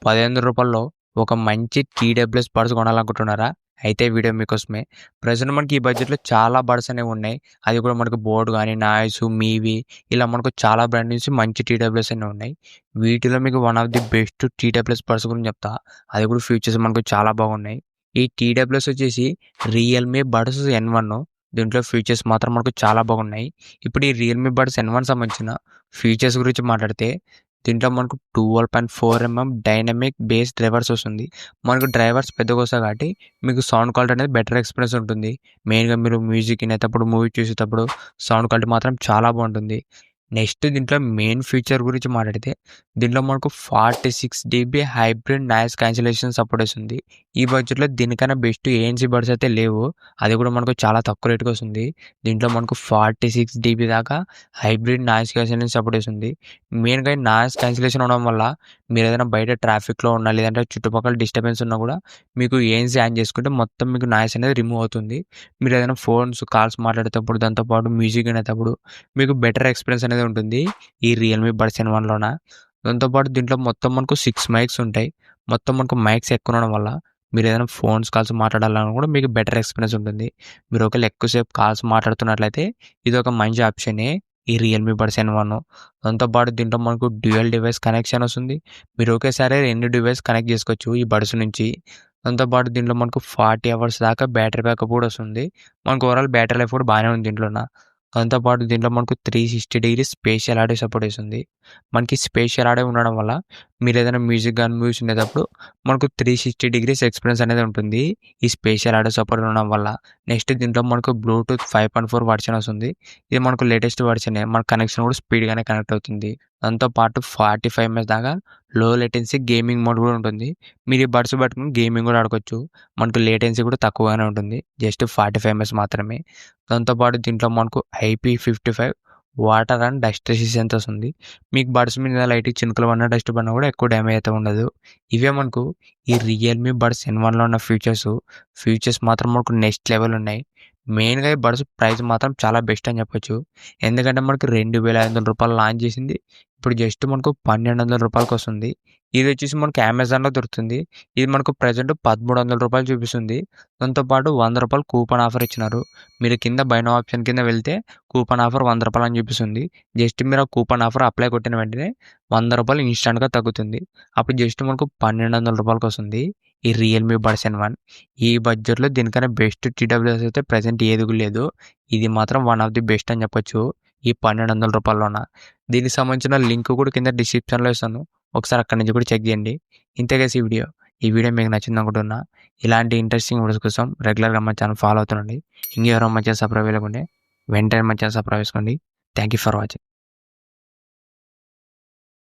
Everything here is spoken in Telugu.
రూ. 15,000లో ఒక మంచి టీడబ్ల్యూఎస్ బడ్స్ కొనాలనుకుంటున్నారా? అయితే వీడియో మీకోసమే. ప్రెజెంట్ మనకి ఈ బడ్జెట్‌లో చాలా బడ్స్ అనేవి ఉన్నాయి. అది కూడా మనకు బోట్ గానీ, నాయిస్, మీవి ఇలా మనకు చాలా బ్రాండ్ నుంచి మంచి టీడబ్ల్యూఎస్ అనేవి ఉన్నాయి. వీటిలో మీకు one of the best TWS buds గురించి చెప్తా. అది కూడా ఫీచర్స్ మనకు చాలా బాగున్నాయి. ఈ టీడబ్ల్యూఎస్ వచ్చేసి రియల్‌మీ బడ్స్ N1. దీంట్లో ఫీచర్స్ మాత్రం మనకు చాలా బాగున్నాయి. ఇప్పుడు ఈ రియల్‌మీ బడ్స్ N1 సంబంధించిన ఫీచర్స్ గురించి మాట్లాడితే దీంట్లో మనకు 12.4mm డైనమిక్ బేస్ డ్రైవర్స్ వస్తుంది. మనకు డ్రైవర్స్ పెద్దగా వస్తాయి కాబట్టి మీకు సౌండ్ క్వాలిటీ అనేది బెటర్ ఎక్స్పీరియన్స్ ఉంటుంది. మెయిన్‌గా మీరు మ్యూజిక్ వినేటప్పుడు, మూవీ చూసేటప్పుడు సౌండ్ క్వాలిటీ మాత్రం చాలా బాగుంటుంది. నెక్స్ట్ దీంట్లో మెయిన్ ఫీచర్ గురించి మాట్లాడితే దీంట్లో మనకు 46 dB hybrid noise cancellation support వస్తుంది. ఈ బడ్జెట్‌లో దీనికన్నా బెస్ట్ ఏఎన్సీ బడ్స్ అయితే లేవు. అది కూడా మనకు చాలా తక్కువ రేట్‌కి వస్తుంది. దీంట్లో మనకు 46 dB దాకా హైబ్రిడ్ నాయిస్ క్యాన్సిలేషన్ సపోర్ట్ వస్తుంది. మెయిన్‌గా ఈ నాయిస్ క్యాన్సిలేషన్ ఉండడం వల్ల మీరు ఏదైనా బయట ట్రాఫిక్‌లో ఉన్నా లేదంటే చుట్టుపక్కల డిస్టర్బెన్స్ ఉన్నా కూడా మీకు ఏఎన్సీ ఆన్ చేసుకుంటే మొత్తం మీకు నాయిస్ అనేది రిమూవ్ అవుతుంది. మీరు ఏదైనా కాల్స్ మాట్లాడేటప్పుడు, దాంతో పాటు మ్యూజిక్ వినేటప్పుడు మీకు బెటర్ ఎక్స్పీరియన్స్ అనేది ఉంటుంది ఈ రియల్‌మీ బడ్స్ N1లోన. దాంతో పాటు దీంట్లో మొత్తం మనకు 6 మైక్స్ ఉంటాయి. మొత్తం మనకు మైక్స్ ఎక్కువ ఉండడం వల్ల మీరు ఏదైనా కాల్స్ మాట్లాడాలన్నా కూడా మీకు బెటర్ ఎక్స్పీరియన్స్ ఉంటుంది. మీరు ఒకవేళ ఎక్కువసేపు కాల్స్ మాట్లాడుతున్నట్లయితే ఇది ఒక మంచి ఆప్షనే ఈ రియల్‌మీ బడ్స్ N1. దాంతో పాటు దీంట్లో మనకు డ్యూయల్ డివైస్ కనెక్షన్ వస్తుంది. మీరు ఒకేసారి 2 డివైస్ కనెక్ట్ చేసుకోవచ్చు ఈ బడ్స్ నుంచి. దాంతో పాటు దీంట్లో మనకు 40 అవర్స్ దాకా బ్యాటరీ బ్యాకప్ కూడా వస్తుంది. మనకు ఓవరాల్ బ్యాటరీ లైఫ్ కూడా బాగానే ఉంది దీంట్లోన. దాంతో పాటు దీంట్లో మనకు 360 డిగ్రీస్ స్పేషియల్ ఆడియో సపోర్ట్ చేస్తుంది. మనకి స్పేషియల్ ఆడియో ఉండడం వల్ల మీరు ఏదైనా మ్యూజిక్ గాని, మూవీస్ వినేటప్పుడు మనకు 360 డిగ్రీస్ ఎక్స్పీరియన్స్ అనేది ఉంటుంది ఈ స్పేషియల్ ఆడియో సపోర్ట్ ఉండడం వల్ల. నెక్స్ట్ దీంట్లో మనకు బ్లూటూత్ 5.4 వర్షన్ వస్తుంది. ఇది మనకు లేటెస్ట్ వర్షనే. మన కనెక్షన్ కూడా స్పీడ్‌గానే కనెక్ట్ అవుతుంది. దాంతో పాటు 45 ఎంఎస్ దాకా లో లేటెన్సీ గేమింగ్ మోడ్ కూడా ఉంటుంది. మీరు ఈ బడ్స్ పట్టుకొని గేమింగ్ కూడా ఆడుకోవచ్చు. మనకు లేటెన్సీ కూడా తక్కువగానే ఉంటుంది. జస్ట్ 45 ఎంఎస్ మాత్రమే. దాంతో పాటు దీంట్లో మనకు IP55 water and dust resistance వస్తుంది. మీకు బడ్స్ మీద లైట్‌గా చినుకులు పడినా, డస్ట్ పడినా కూడా ఎక్కువ డ్యామేజ్ అయితే ఉండదు. ఇవే మనకు ఈ రియల్‌మీ బడ్స్ N1లో ఉన్న ఫీచర్స్ మాత్రం మనకు నెక్స్ట్ లెవెల్ ఉన్నాయి. మెయిన్‌గా ఈ బడ్స్ ప్రైస్ మాత్రం చాలా బెస్ట్ అని చెప్పొచ్చు. ఎందుకంటే మనకు రూ. 2,500 లాంచ్ చేసింది. ఇప్పుడు జస్ట్ మనకు రూ. 1,200కి వస్తుంది. ఇది వచ్చేసి మనకు అమెజాన్‌లో దొరుకుతుంది. ఇది మనకు ప్రెజెంట్ రూ. 1,300 చూపిస్తుంది. దాంతో పాటు రూ. 100 కూపన్ ఆఫర్ ఇచ్చినారు. మీరు కింద బై నౌ ఆప్షన్ కింద వెళ్తే కూపన్ ఆఫర్ రూ. 100 అని చూపిస్తుంది. జస్ట్ మీరు ఆ కూపన్ ఆఫర్ అప్లై కొట్టిన వెంటనే రూ. 100 ఇన్‌స్టాంట్‌గా తగ్గుతుంది. అప్పుడు జస్ట్ మనకు రూ. 1,200కి వస్తుంది ఈ రియల్‌మీ బడ్స్ N1. ఈ బడ్జెట్‌లో దీనికన్నా బెస్ట్ టీడబ్ల్యూఎస్ అయితే ప్రెజెంట్ ఏది కూడా లేదు. ఇది మాత్రం వన్ ఆఫ్ ది బెస్ట్ అని చెప్పొచ్చు ఈ రూ. 1,200లోన. దీనికి సంబంధించిన లింక్ కూడా కింద డిస్క్రిప్షన్‌లో ఇస్తాను. ఒకసారి అక్కడి నుంచి కూడా చెక్ చేయండి. ఇంతే గైస్ ఈ వీడియో మీకు నచ్చింది అనుకుంటున్నా. ఇలాంటి ఇంట్రెస్టింగ్ వీడియోస్ కోసం రెగ్యులర్‌గా మన ఛానల్ ఫాలో అవుతుండండి. ఇంకెవరైనా మన ఛానల్ సబ్స్క్రైబ్ చేయకుంటే వెంటనే మన ఛానల్ సబ్స్క్రైబ్ చేసుకోండి. Thank you for watching.